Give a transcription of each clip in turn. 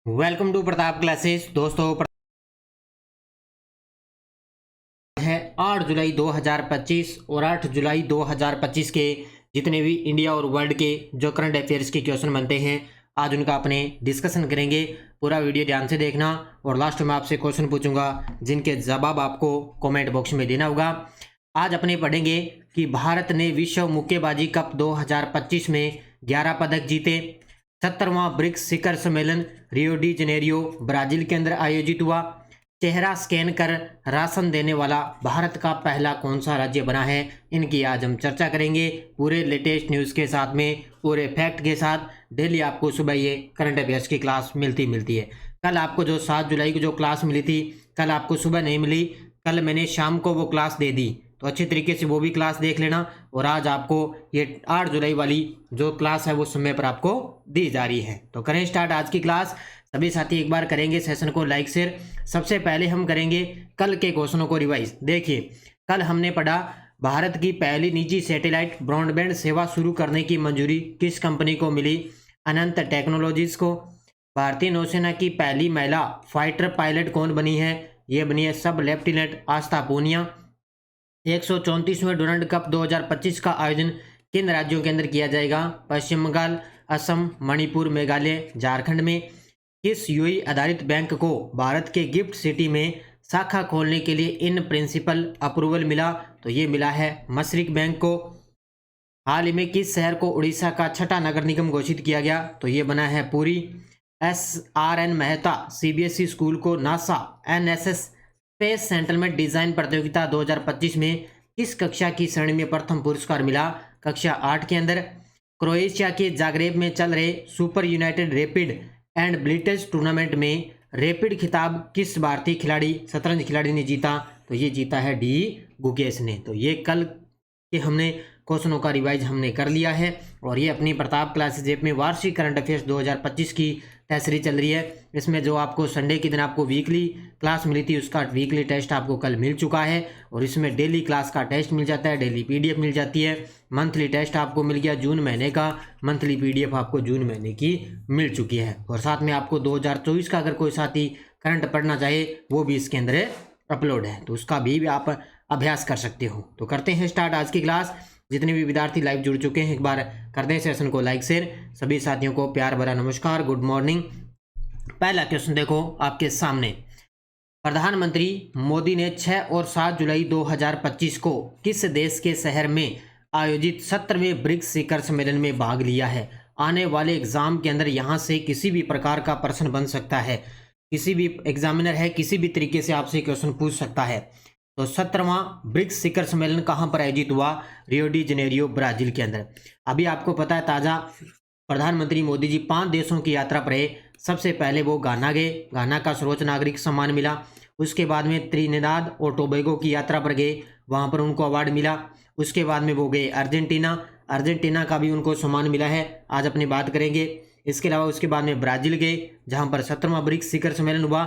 Welcome to Pratap classes. दोस्तों है 8 जुलाई 2025 और 8 जुलाई 2025 के जितने भी इंडिया और वर्ल्ड के जो करंट अफेयर्स के क्वेश्चन बनते हैं आज उनका अपने डिस्कशन करेंगे। पूरा वीडियो ध्यान से देखना और लास्ट में आपसे क्वेश्चन पूछूंगा जिनके जवाब आपको कमेंट बॉक्स में देना होगा। आज अपने पढ़ेंगे कि भारत ने विश्व मुक्केबाजी कप 2025 में 11 पदक जीते। 70वां ब्रिक्स शिखर सम्मेलन रियो डी जेनेरियो ब्राजील के अंदर आयोजित हुआ। चेहरा स्कैन कर राशन देने वाला भारत का पहला कौन सा राज्य बना है, इनकी आज हम चर्चा करेंगे पूरे लेटेस्ट न्यूज़ के साथ में, पूरे फैक्ट के साथ। डेली आपको सुबह ये करंट अफेयर्स की क्लास मिलती है। कल आपको जो 7 जुलाई को जो क्लास मिली थी, कल आपको सुबह नहीं मिली, कल मैंने शाम को वो क्लास दे दी, तो अच्छी तरीके से वो भी क्लास देख लेना। और आज आपको ये 8 जुलाई वाली जो क्लास है वो समय पर आपको दी जा रही है। तो करें स्टार्ट आज की क्लास। सभी साथी एक बार करेंगे सेशन को लाइक शेयर। सबसे पहले हम करेंगे कल के क्वेश्चनों को रिवाइज। देखिए कल हमने पढ़ा भारत की पहली निजी सैटेलाइट ब्रॉडबैंड सेवा शुरू करने की मंजूरी किस कंपनी को मिली? अनंत टेक्नोलॉजीज को। भारतीय नौसेना की पहली महिला फाइटर पायलट कौन बनी है? ये बनी है सब लेफ्टिनेंट आस्था पूनिया। 134वें डूरंड कप 2025 का आयोजन किन राज्यों के अंदर किया जाएगा? पश्चिम बंगाल, असम, मणिपुर, मेघालय, झारखंड में। किस यूएई आधारित बैंक को भारत के गिफ्ट सिटी में शाखा खोलने के लिए इन प्रिंसिपल अप्रूवल मिला? तो ये मिला है मशरिक बैंक को। हाल ही में किस शहर को उड़ीसा का छठा नगर निगम घोषित किया गया? तो ये बना है Puri. SRN Mehta CBSE school को NASA NSS space settlement design प्रतियोगिता 2025 में किस कक्षा की श्रेणी में प्रथम पुरस्कार मिला? कक्षा 8 के अंदर। क्रोएशिया के जाग्रेब में चल रहे super United rapid and blitz tournament में रैपिड खिताब किस भारतीय खिलाड़ी शतरंज खिलाड़ी ने जीता? तो ये जीता है डी गुकेश ने। तो ये कल के हमने क्वेश्चनों का रिवाइज हमने कर लिया है और ये अपनी प्रताप क्लासेज ऐप में वार्षिक करंट अफेयर्स 2025 की टेस्ट सीरीज चल रही है। इसमें जो आपको संडे के दिन आपको वीकली क्लास मिली थी उसका वीकली टेस्ट आपको कल मिल चुका है और इसमें डेली क्लास का टेस्ट मिल जाता है, डेली PDF मिल जाती है। मंथली टेस्ट आपको मिल गया जून महीने का, मंथली PDF आपको जून महीने की मिल चुकी है। और साथ में आपको 2024 का अगर कोई साथी करंट पढ़ना चाहे वो भी इसके अंदर अपलोड है, तो उसका भी आप अभ्यास कर सकते हो। तो करते हैं स्टार्ट आज की क्लास। जितने भी विद्यार्थी लाइव जुड़ चुके हैं एक बार कर दें सेशन को लाइक शेयर। सभी साथियों को प्यार भरा नमस्कार, गुड मॉर्निंग। पहला क्वेश्चन देखो आपके सामने। प्रधानमंत्री मोदी ने 6 और 7 जुलाई 2025 को किस देश के शहर में आयोजित 17वें ब्रिक्स शिखर सम्मेलन में भाग लिया है? आने वाले एग्जाम के अंदर यहाँ से किसी भी प्रकार का प्रश्न बन सकता है, किसी भी एग्जामिनर है किसी भी तरीके से आपसे क्वेश्चन पूछ सकता है। तो 17वां ब्रिक्स शिखर सम्मेलन कहाँ पर आयोजित हुआ? रियो डी जेनेरियो ब्राजील के अंदर। अभी आपको पता है ताज़ा प्रधानमंत्री मोदी जी 5 देशों की यात्रा पर है। सबसे पहले वो घाना गए, घाना का सर्वोच्च नागरिक सम्मान मिला। उसके बाद में त्रिनिदाद और टोबैगो की यात्रा पर गए, वहाँ पर उनको अवार्ड मिला। उसके बाद में वो गए अर्जेंटीना, अर्जेंटीना का भी उनको सम्मान मिला है, आज अपनी बात करेंगे। इसके अलावा उसके बाद में ब्राज़ील गए जहाँ पर 17वां ब्रिक्स शिखर सम्मेलन हुआ।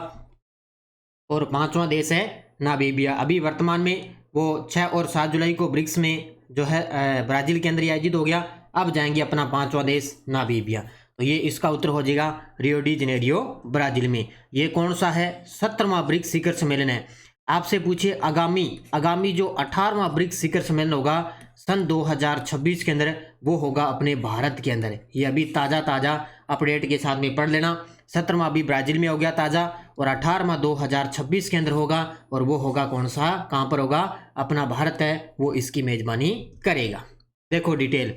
और 5वां देश है नामीबिया। अभी वर्तमान में वो 6 और 7 जुलाई को ब्रिक्स में जो है ब्राज़ील के अंदर आयोजित हो गया। अब जाएंगे अपना 5वां देश नामीबिया। तो ये इसका उत्तर हो जाएगा रियो डी जेनेरियो ब्राज़ील में। ये कौन सा है? 17वां ब्रिक्स शिखर सम्मेलन है। आपसे पूछिए आगामी जो 18वां ब्रिक्स शिखर सम्मेलन होगा सन 2026 के अंदर, वो होगा अपने भारत के अंदर। ये अभी ताज़ा अपडेट के साथ में पढ़ लेना। 17वां अभी ब्राज़ील में हो गया ताज़ा और 18वां 2026 के अंदर होगा और वो होगा कौन सा, कहाँ पर होगा? अपना भारत है वो इसकी मेजबानी करेगा। देखो डिटेल।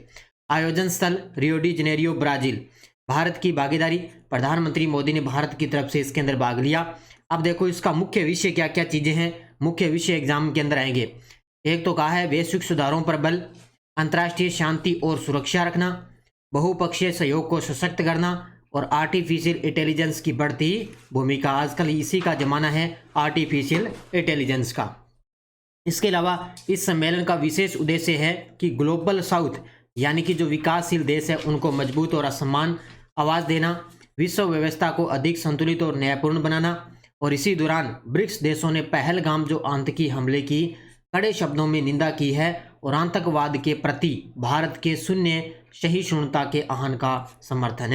आयोजन स्थल Rio de Janeiro Brazil. Bharat की भागीदारी, प्रधानमंत्री मोदी ने भारत की तरफ से इसके अंदर भाग लिया। अब देखो इसका मुख्य विषय क्या क्या चीज़ें हैं, मुख्य विषय एग्जाम के अंदर आएंगे। एक तो कहा है वैश्विक सुधारों पर बल, अंतर्राष्ट्रीय शांति और सुरक्षा रखना, बहुपक्षीय सहयोग को सशक्त करना और आर्टिफिशियल इंटेलिजेंस की बढ़ती भूमिका। आजकल इसी का जमाना है, आर्टिफिशियल इंटेलिजेंस का। इसके अलावा इस सम्मेलन का विशेष उद्देश्य है कि ग्लोबल साउथ यानी कि जो विकासशील देश है उनको मजबूत और असमान आवाज़ देना, विश्व व्यवस्था को अधिक संतुलित और न्यायपूर्ण बनाना। और इसी दौरान ब्रिक्स देशों ने पहलगाम जो आतंकी हमले की कड़े शब्दों में निंदा की है और आतंकवाद के प्रति भारत के शून्य सहिष्णुता के आह्वान का समर्थन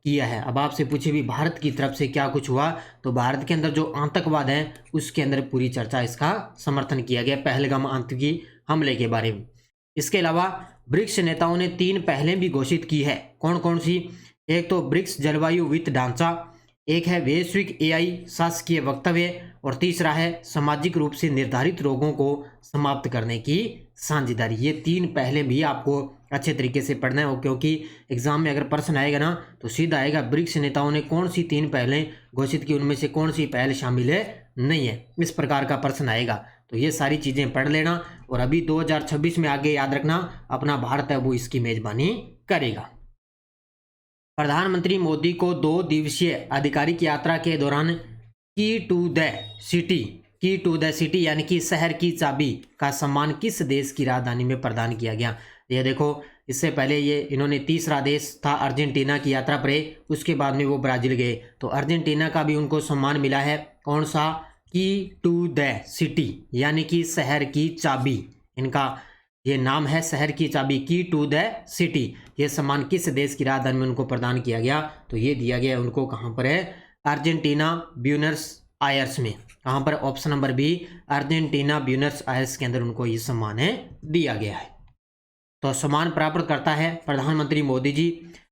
किया है। अब आपसे पूछे भी भारत की तरफ से क्या कुछ हुआ, तो भारत के अंदर जो आतंकवाद है उसके अंदर पूरी चर्चा, इसका समर्थन किया गया पहलगाम आतंकी हमले के बारे में। इसके अलावा ब्रिक्स नेताओं ने 3 पहलें भी घोषित की है। कौन कौन सी? एक तो ब्रिक्स जलवायु वित्त ढांचा, एक है वैश्विक एआई शासकीय वक्तव्य, और तीसरा है सामाजिक रूप से निर्धारित रोगों को समाप्त करने की साझेदारी। ये 3 पहले भी आपको अच्छे तरीके से पढ़ना है, क्योंकि एग्जाम में अगर प्रश्न आएगा ना तो सीधा आएगा ब्रिक्स नेताओं ने कौन सी 3 पहलें घोषित की, उनमें से कौन सी पहल शामिल है नहीं है, इस प्रकार का प्रश्न आएगा। तो ये सारी चीजें पढ़ लेना। और अभी 2026 में आगे याद रखना अपना भारत है वो इसकी मेजबानी करेगा। प्रधानमंत्री मोदी को 2 दिवसीय आधिकारिक यात्रा के दौरान की टू द सिटी यानी कि शहर की चाबी का सम्मान किस देश की राजधानी में प्रदान किया गया? ये देखो, इससे पहले ये इन्होंने तीसरा देश था अर्जेंटीना की यात्रा पर, उसके बाद में वो ब्राजील गए, तो अर्जेंटीना का भी उनको सम्मान मिला है। कौन सा? की टू द सिटी यानी कि शहर की चाबी, इनका ये नाम है शहर की चाबी, की टू द सिटी। ये सम्मान किस देश की राजधानी में उनको प्रदान किया गया? तो ये दिया गया उनको कहाँ पर है? अर्जेंटीना ब्यूनस आयर्स में। कहाँ पर? Option number B, Argentina Buenos Aires के अंदर उनको ये सम्मान है दिया गया है। तो सम्मान प्राप्त करता है प्रधानमंत्री मोदी जी।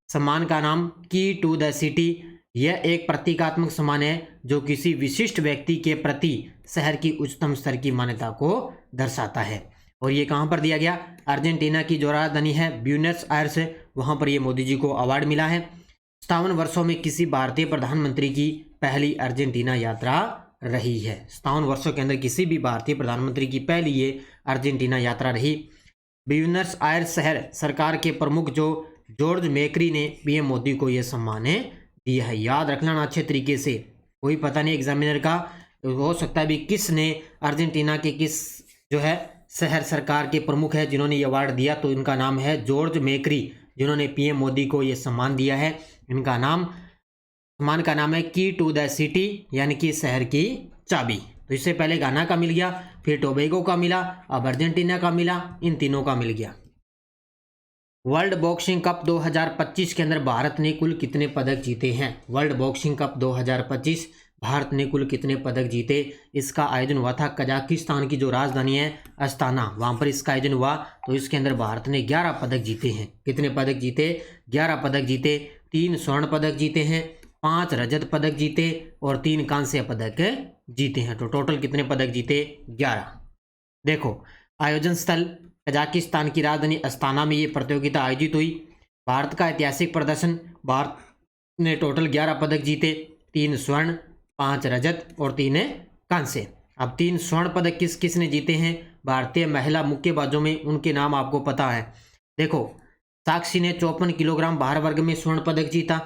सम्मान का नाम की टू द सिटी। यह एक प्रतीकात्मक सम्मान है जो किसी विशिष्ट व्यक्ति के प्रति शहर की उच्चतम स्तर की मान्यता को दर्शाता है। और ये कहाँ पर दिया गया? अर्जेंटीना की जो राजधानी है ब्यूनस आयर्स, वहाँ पर ये मोदी जी को अवार्ड मिला है। 57 वर्षों में किसी भारतीय प्रधानमंत्री की पहली अर्जेंटीना यात्रा रही है। 57 वर्षों के अंदर किसी भी भारतीय प्रधानमंत्री की पहली ये अर्जेंटीना यात्रा रही। ब्यूनस आयर्स शहर सरकार के प्रमुख जो जॉर्ज मैक्री ने पीएम मोदी को यह सम्मान दिया है। याद रखना अच्छे तरीके से, कोई पता नहीं एग्जामिनर का हो सकता है भी किसने अर्जेंटीना के किस जो है शहर सरकार के प्रमुख है जिन्होंने ये अवार्ड दिया, तो इनका नाम है जॉर्ज मैक्री, जिन्होंने पीएम मोदी को ये सम्मान दिया है। इनका नाम, सम्मान का नाम है की टू द सिटी यानी कि शहर की चाबी। तो इससे पहले गाना का मिल गया, फिर टोबैगो का मिला, अब अर्जेंटीना का मिला, इन तीनों का मिल गया। वर्ल्ड बॉक्सिंग कप 2025 के अंदर भारत ने कुल कितने पदक जीते हैं? वर्ल्ड बॉक्सिंग कप 2025 भारत ने कुल कितने पदक जीते? इसका आयोजन हुआ था कजाकिस्तान की जो राजधानी है अस्ताना, वहां पर इसका आयोजन हुआ। तो इसके अंदर भारत ने 11 पदक जीते हैं। कितने पदक जीते? 11 पदक जीते। 3 स्वर्ण पदक जीते हैं, 5 रजत पदक जीते और 3 कांस्य पदक जीते हैं। तो टोटल कितने पदक जीते? 11। देखो, आयोजन स्थल कजाकिस्तान की राजधानी अस्ताना में ये प्रतियोगिता आयोजित हुई। भारत का ऐतिहासिक प्रदर्शन, भारत ने टोटल 11 पदक जीते, 3 स्वर्ण, 5 रजत और 3 कांस्य। अब 3 स्वर्ण पदक किस किस ने जीते हैं? भारतीय महिला मुक्केबाजों में उनके नाम आपको पता है। देखो, साक्षी ने 54 किलोग्राम भार वर्ग में स्वर्ण पदक जीता,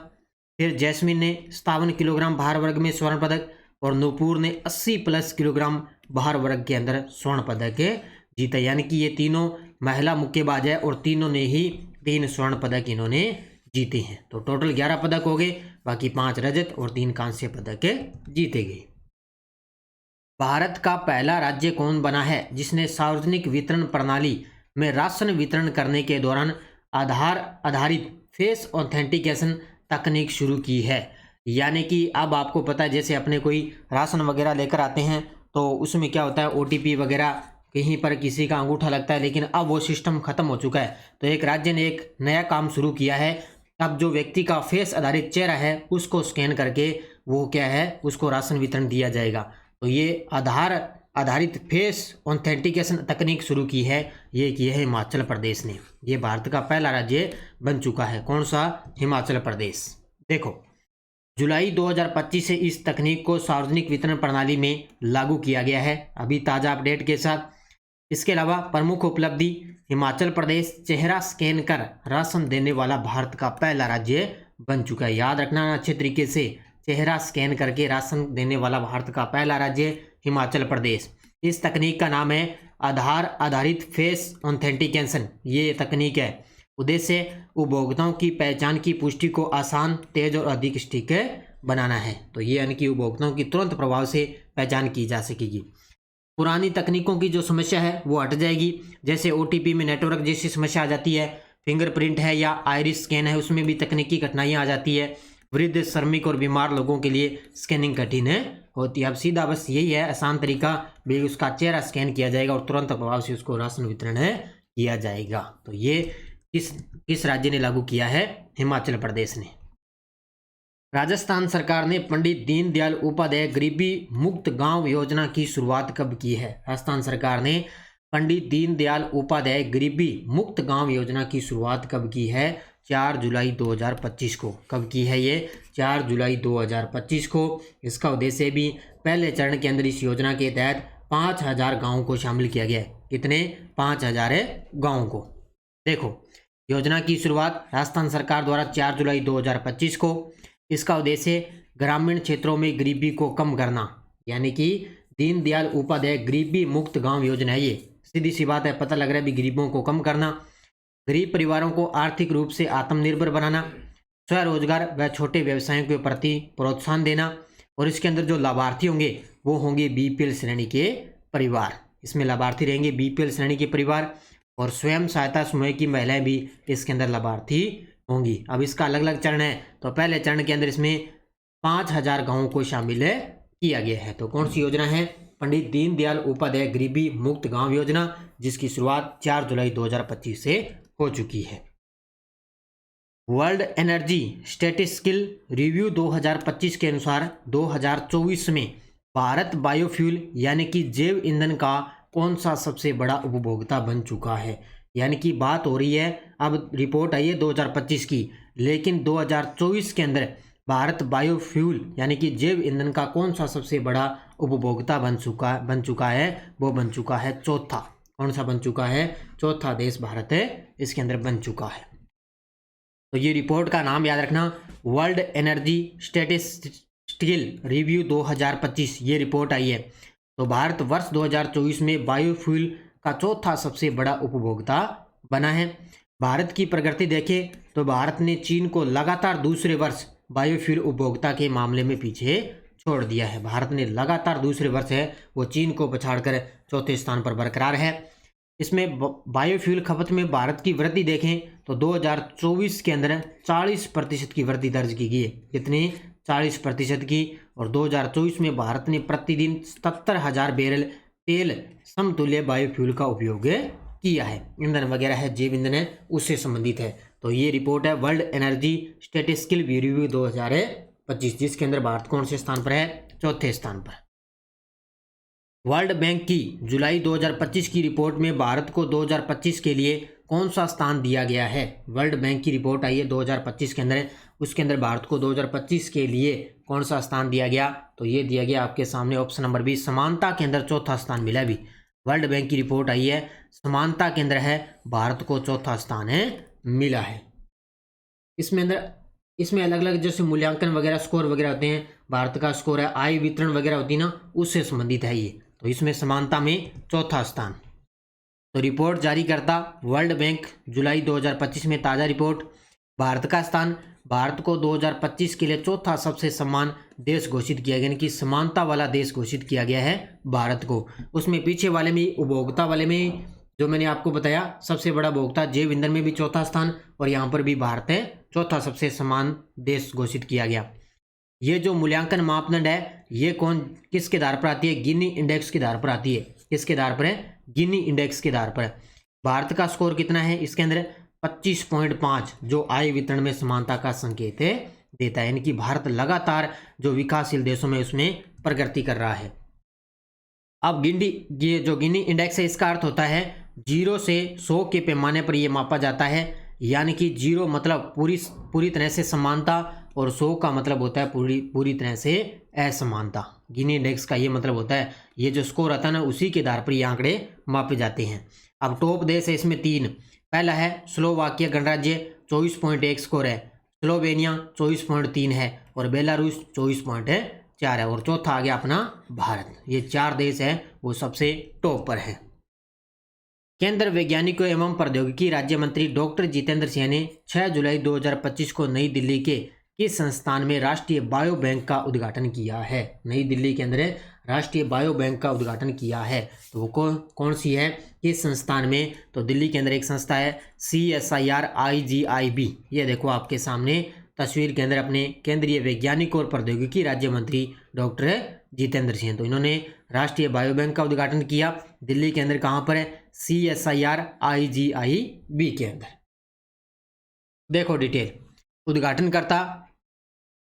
फिर जैस्मिन ने 57 किलोग्राम भार वर्ग में स्वर्ण पदक, और नूपुर ने 80+ किलोग्राम भार वर्ग के अंदर स्वर्ण पदक जीता। यानी कि ये तीनों महिला मुक्केबाज है और तीनों ने ही 3 स्वर्ण पदक इन्होंने जीते हैं। तो टोटल 11 पदक हो गए, बाकी 5 रजत और 3 कांस्य पदक जीते गए। भारत का पहला राज्य कौन बना है जिसने सार्वजनिक वितरण प्रणाली में राशन वितरण करने के दौरान आधार आधारित फेस ऑथेंटिकेशन तकनीक शुरू की है? यानी कि अब आपको पता है, जैसे अपने कोई राशन वगैरह लेकर आते हैं तो उसमें क्या होता है, OTP वगैरह कहीं पर किसी का अंगूठा लगता है, लेकिन अब वो सिस्टम खत्म हो चुका है। तो एक राज्य ने एक नया काम शुरू किया है। अब जो व्यक्ति का फेस आधारित चेहरा है उसको स्कैन करके वो क्या है, उसको राशन वितरण दिया जाएगा। तो ये आधार आधारित फेस ऑथेंटिकेशन तकनीक शुरू की है, ये की है हिमाचल प्रदेश ने। ये भारत का पहला राज्य बन चुका है। कौन सा? हिमाचल प्रदेश। देखो, जुलाई 2025 से इस तकनीक को सार्वजनिक वितरण प्रणाली में लागू किया गया है, अभी ताज़ा अपडेट के साथ। इसके अलावा प्रमुख उपलब्धि, हिमाचल प्रदेश चेहरा स्कैन कर राशन देने वाला भारत का पहला राज्य बन चुका है। याद रखना अच्छे तरीके से, चेहरा स्कैन करके राशन देने वाला भारत का पहला राज्य हिमाचल प्रदेश। इस तकनीक का नाम है आधार आधारित फेस ऑथेंटिकेशन। ये तकनीक है, उद्देश्य उपभोक्ताओं की पहचान की पुष्टि को आसान, तेज और अधिक सटीक बनाना है। तो ये यानी कि उपभोक्ताओं की तुरंत प्रभाव से पहचान की जा सकेगी। पुरानी तकनीकों की जो समस्या है वो हट जाएगी, जैसे OTP में नेटवर्क जैसी समस्या आ जाती है, फिंगरप्रिंट है या आइरिस स्कैन है उसमें भी तकनीकी कठिनाइयाँ आ जाती है। वृद्ध, श्रमिक और बीमार लोगों के लिए स्कैनिंग कठिन होती है। अब सीधा बस यही है आसान तरीका, भी उसका चेहरा स्कैन किया जाएगा और तुरंत प्रभाव से उसको राशन वितरण किया जाएगा। तो ये किस राज्य ने लागू किया है? हिमाचल प्रदेश ने। राजस्थान सरकार ने पंडित दीनदयाल उपाध्याय गरीबी मुक्त गांव योजना की शुरुआत कब की है? राजस्थान सरकार ने पंडित दीनदयाल उपाध्याय गरीबी मुक्त गांव योजना की शुरुआत कब की है? 4 जुलाई 2025 को। कब की है ये? 4 जुलाई 2025 को। इसका उद्देश्य भी पहले चरण के अंदर इस योजना के तहत 5000 गाँवों को शामिल किया गया है। कितने? 5000 गाँवों को। देखो, योजना की शुरुआत राजस्थान सरकार द्वारा 4 जुलाई 2025 को। इसका उद्देश्य ग्रामीण क्षेत्रों में गरीबी को कम करना, यानी कि दीनदयाल उपाध्याय गरीबी मुक्त गांव योजना है। ये सीधी सी बात है, पता लग रहा है भी गरीबों को कम करना, गरीब परिवारों को आर्थिक रूप से आत्मनिर्भर बनाना, स्वरोजगार व छोटे व्यवसायों के प्रति प्रोत्साहन देना, और इसके अंदर जो लाभार्थी होंगे वो होंगे बीपीएल श्रेणी के परिवार। इसमें लाभार्थी रहेंगे बीपीएल श्रेणी के परिवार, और स्वयं सहायता समूह की महिलाएं भी इसके अंदर लाभार्थी होंगी। अब इसका अलग अलग चरण है, तो पहले चरण के अंदर इसमें 5000 गाँवों को शामिल किया गया है। तो कौन सी योजना है? पंडित दीनदयाल उपाध्याय गरीबी मुक्त गांव योजना, जिसकी शुरुआत 4 जुलाई 2025 से हो चुकी है। वर्ल्ड एनर्जी स्टैटिस्टिकल रिव्यू 2025 के अनुसार 2024 में भारत बायोफ्यूल यानी कि जैव ईंधन का कौन सा सबसे बड़ा उपभोक्ता बन चुका है? यानी कि बात हो रही है, अब रिपोर्ट आई है 2025 की, लेकिन 2024 के अंदर भारत बायोफ्यूल यानी कि जैव ईंधन का कौन सा सबसे बड़ा उपभोक्ता बन चुका है? वो बन चुका है चौथा। कौन सा बन चुका है? चौथा देश भारत इसके अंदर बन चुका है। तो ये रिपोर्ट का नाम याद रखना, वर्ल्ड एनर्जी स्टैटिस्टिकल रिव्यू 2025, ये रिपोर्ट आई है। तो भारत वर्ष 2024 में बायोफ्यूल का चौथा सबसे बड़ा उपभोक्ता बना है। भारत की प्रगति देखें तो भारत ने चीन को लगातार दूसरे वर्ष बायोफ्यूल उपभोक्ता के मामले में पीछे छोड़ दिया है। भारत ने लगातार दूसरे वर्ष है वो चीन को पछाड़कर चौथे स्थान पर बरकरार है। इसमें बायोफ्यूल खपत में भारत की वृद्धि देखें तो 2024 के अंदर 40% की वृद्धि दर्ज की गई है। कितनी? 40% की। और 2024 में भारत ने प्रतिदिन 77,000 बैरल तेल समतुल्य बायोफ्यूल का उपयोग किया है। ईंधन वगैरह है, जैव ईंधन है, उससे संबंधित है। तो ये रिपोर्ट है वर्ल्ड एनर्जी स्टैटिस्टिकल रिव्यू 2025, जिसके अंदर भारत कौन से स्थान पर है? चौथे स्थान पर। वर्ल्ड बैंक की जुलाई 2025 की रिपोर्ट में भारत को 2025 के लिए कौन सा स्थान दिया गया है? वर्ल्ड बैंक की रिपोर्ट आई है 2025 के अंदर, उसके अंदर भारत को 2025 के लिए कौन सा स्थान दिया गया? तो ये दिया गया आपके सामने ऑप्शन नंबर बी, समानता के अंदर चौथा स्थान मिला। भी वर्ल्ड बैंक की रिपोर्ट आई है, समानता के अंदर है, भारत को चौथा स्थान मिला है। इसमें अलग अलग जैसे मूल्यांकन वगैरह स्कोर वगैरह होते हैं। भारत का स्कोर है, आय वितरण वगैरह होती है ना, उससे संबंधित है ये। तो इसमें समानता में चौथा स्थान। तो रिपोर्ट जारी करता वर्ल्ड बैंक जुलाई 2025 में ताज़ा रिपोर्ट। भारत का स्थान, भारत को 2025 के लिए चौथा सबसे समान देश घोषित किया गया, यानी कि समानता वाला देश घोषित किया गया है भारत को। उसमें पीछे वाले में उपभोक्ता वाले में जो मैंने आपको बताया सबसे बड़ा उपभोक्ता जैव ईंधन में भी चौथा स्थान, और यहाँ पर भी भारत है चौथा सबसे समान देश घोषित किया गया। ये जो मूल्यांकन मापदंड है ये किसके आधार पर आती है? गिनी इंडेक्स के आधार पर आती है। किसके आधार पर है? गिनी इंडेक्स के आधार पर। भारत का स्कोर कितना है इसके अंदर? 25.5, जो आय वितरण में समानता का संकेत देता है, यानी कि भारत लगातार जो विकासशील देशों में उसमें प्रगति कर रहा है। अब ये जो गिनी इंडेक्स है इसका अर्थ होता है 0 से 100 के पैमाने पर यह मापा जाता है, यानी कि 0 मतलब पूरी तरह से समानता, और 100 का मतलब होता है पूरी तरह से असमानता। गिनी इंडेक्स का ये मतलब होता है, ये जो स्कोर आता है ना उसी के आधार पर ये आंकड़े मापे जाते हैं। अब टॉप देश है इसमें 3। पहला है स्लोवाकिया गणराज्य, 24.1 स्कोर है। स्लोवेनिया 24.3 है, और बेलारूस 24.4 है, और चौथा आ गया अपना भारत। ये 4 देश है वो सबसे टॉप पर है। केंद्र वैज्ञानिकों एवं प्रौद्योगिकी राज्य मंत्री डॉक्टर जितेंद्र सिंह ने 6 जुलाई 2025 को नई दिल्ली के किस संस्थान में राष्ट्रीय बायो बैंक का उद्घाटन किया है? नई दिल्ली के अंदर राष्ट्रीय बायो बैंक का उद्घाटन किया है। तो वो कौन सी है, किस संस्थान में? तो दिल्ली के अंदर एक संस्था है CSIR IGIB, ये देखो आपके सामने। तस्वीर के अंदर अपने केंद्रीय वैज्ञानिक और प्रौद्योगिकी राज्य मंत्री डॉक्टर जितेंद्र सिंह। तो इन्होंने राष्ट्रीय बायोबैंक का उद्घाटन किया दिल्ली के अंदर, कहाँ पर है, CSIR IGIB के अंदर। देखो डिटेल, उद्घाटनकर्ता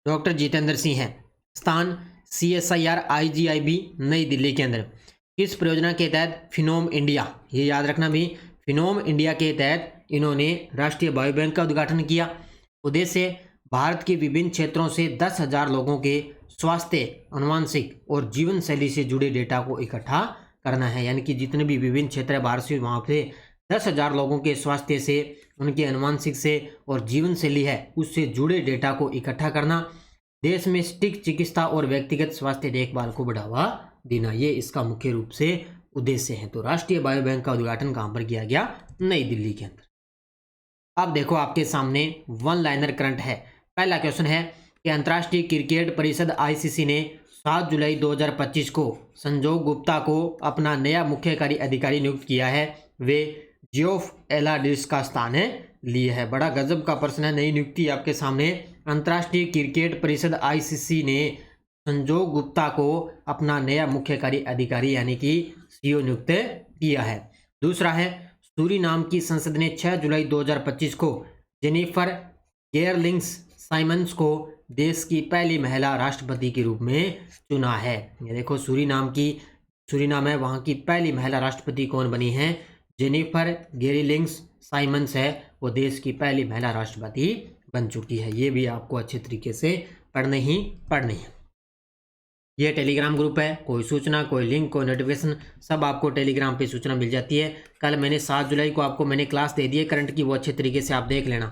डॉक्टर जितेंद्र सिंह हैं, स्थान CSIR IGIB नई दिल्ली के अंदर। किस परियोजना के तहत, फिनोम इंडिया, ये याद रखना भी, फिनोम इंडिया के तहत इन्होंने राष्ट्रीय बायोबैंक का उद्घाटन किया। उद्देश्य भारत के विभिन्न क्षेत्रों से 10,000 लोगों के स्वास्थ्य, अनुवांशिक और जीवन शैली से जुड़े डेटा को इकट्ठा करना है। यानी कि जितने भी विभिन्न क्षेत्र है भारत से, वहाँ पे 10,000 लोगों के स्वास्थ्य से, उनके अनुवांशिक से और जीवन शैली है उससे जुड़े डेटा को इकट्ठा करना। देश में सटीक चिकित्सा और व्यक्तिगत स्वास्थ्य देखभाल को बढ़ावा देना, ये इसका मुख्य रूप से उद्देश्य है। तो राष्ट्रीय बायोबैंक का उद्घाटन कहाँ पर किया गया, नई दिल्ली के अंदर। अब देखो आपके सामने वन लाइनर करंट है। पहला क्वेश्चन है कि अंतर्राष्ट्रीय क्रिकेट परिषद ICC ने 7 जुलाई 2025 को संजोग गुप्ता को अपना नया मुख्य कार्यकारी अधिकारी नियुक्त किया है। वे जियोफ एलाडिस का स्थान है लिए है। बड़ा गजब का प्रश्न है, नई नियुक्ति आपके सामने। अंतर्राष्ट्रीय क्रिकेट परिषद ICC ने संजोग गुप्ता को अपना नया मुख्य कार्यकारी अधिकारी यानी कि CEO नियुक्त किया है। दूसरा है, सूरीनाम की संसद ने 6 जुलाई 2025 को जेनिफर गेरलिंग्स साइमंस को देश की पहली महिला राष्ट्रपति के रूप में चुना है। ये देखो, सूरीनाम है, वहाँ की पहली महिला राष्ट्रपति कौन बनी है, जेनिफर गेरलिंग्स साइमंस है, वो देश की पहली महिला राष्ट्रपति बन चुकी है। ये भी आपको अच्छे तरीके से पढ़नी है। ये टेलीग्राम ग्रुप है, कोई सूचना, कोई लिंक, कोई नोटिफिकेशन सब आपको टेलीग्राम पे सूचना मिल जाती है। कल मैंने 7 जुलाई को आपको मैंने क्लास दे दी है करंट की, वो अच्छे तरीके से आप देख लेना।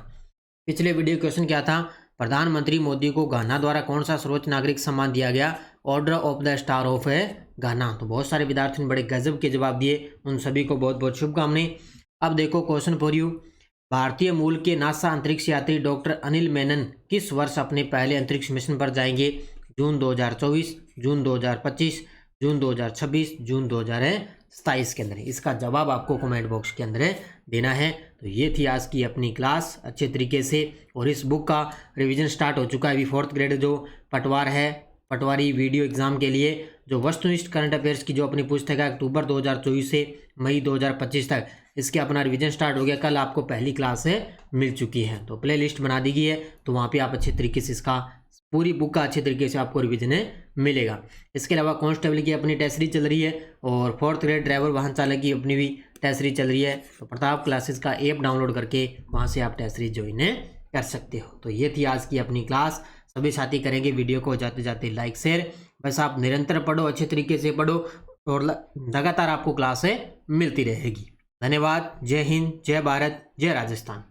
पिछले वीडियो क्वेश्चन क्या था, प्रधानमंत्री मोदी को घाना द्वारा कौन सा सर्वोच्च नागरिक सम्मान दिया गया, order of the star of घाना। तो बहुत सारे विद्यार्थियों ने बड़े गजब के जवाब दिए, उन सभी को बहुत बहुत शुभकामनाएं। अब देखो क्वेश्चन फॉर यू, भारतीय मूल के नासा अंतरिक्ष यात्री डॉक्टर अनिल मेनन किस वर्ष अपने पहले अंतरिक्ष मिशन पर जाएंगे, जून 2024, जून 2025, जून 2026, जून 2027 के अंदर। इसका जवाब आपको कमेंट बॉक्स के अंदर देना है। तो ये थी आज की अपनी क्लास अच्छे तरीके से, और इस बुक का रिवीजन स्टार्ट हो चुका है। अभी 4th ग्रेड जो पटवार है, पटवारी वीडियो एग्जाम के लिए जो वस्तुनिष्ठ करंट अफेयर्स की जो अपनी पुस्तक है अक्टूबर 2024 से मई 2025 तक, इसके अपना रिवीजन स्टार्ट हो गया। कल आपको पहली क्लास मिल चुकी है, तो प्ले लिस्ट बना दी गई है, तो वहाँ पे आप अच्छे तरीके से इसका पूरी बुक का अच्छे तरीके से आपको रिवीजन मिलेगा। इसके अलावा कांस्टेबल की अपनी टेस्ट सीरीज चल रही है, और 4th ग्रेड ड्राइवर वाहन चालक की अपनी भी टेस्ट सीरीज चल रही है। तो प्रताप क्लासेस का ऐप डाउनलोड करके वहाँ से आप टेस्ट सीरीज ज्वाइन कर सकते हो। तो ये थी आज की अपनी क्लास। सभी साथी करेंगे वीडियो को जाते जाते लाइक शेयर। बस आप निरंतर पढ़ो, अच्छे तरीके से पढ़ो, और लगातार आपको क्लास मिलती रहेगी। धन्यवाद। जय हिंद, जय भारत, जय राजस्थान।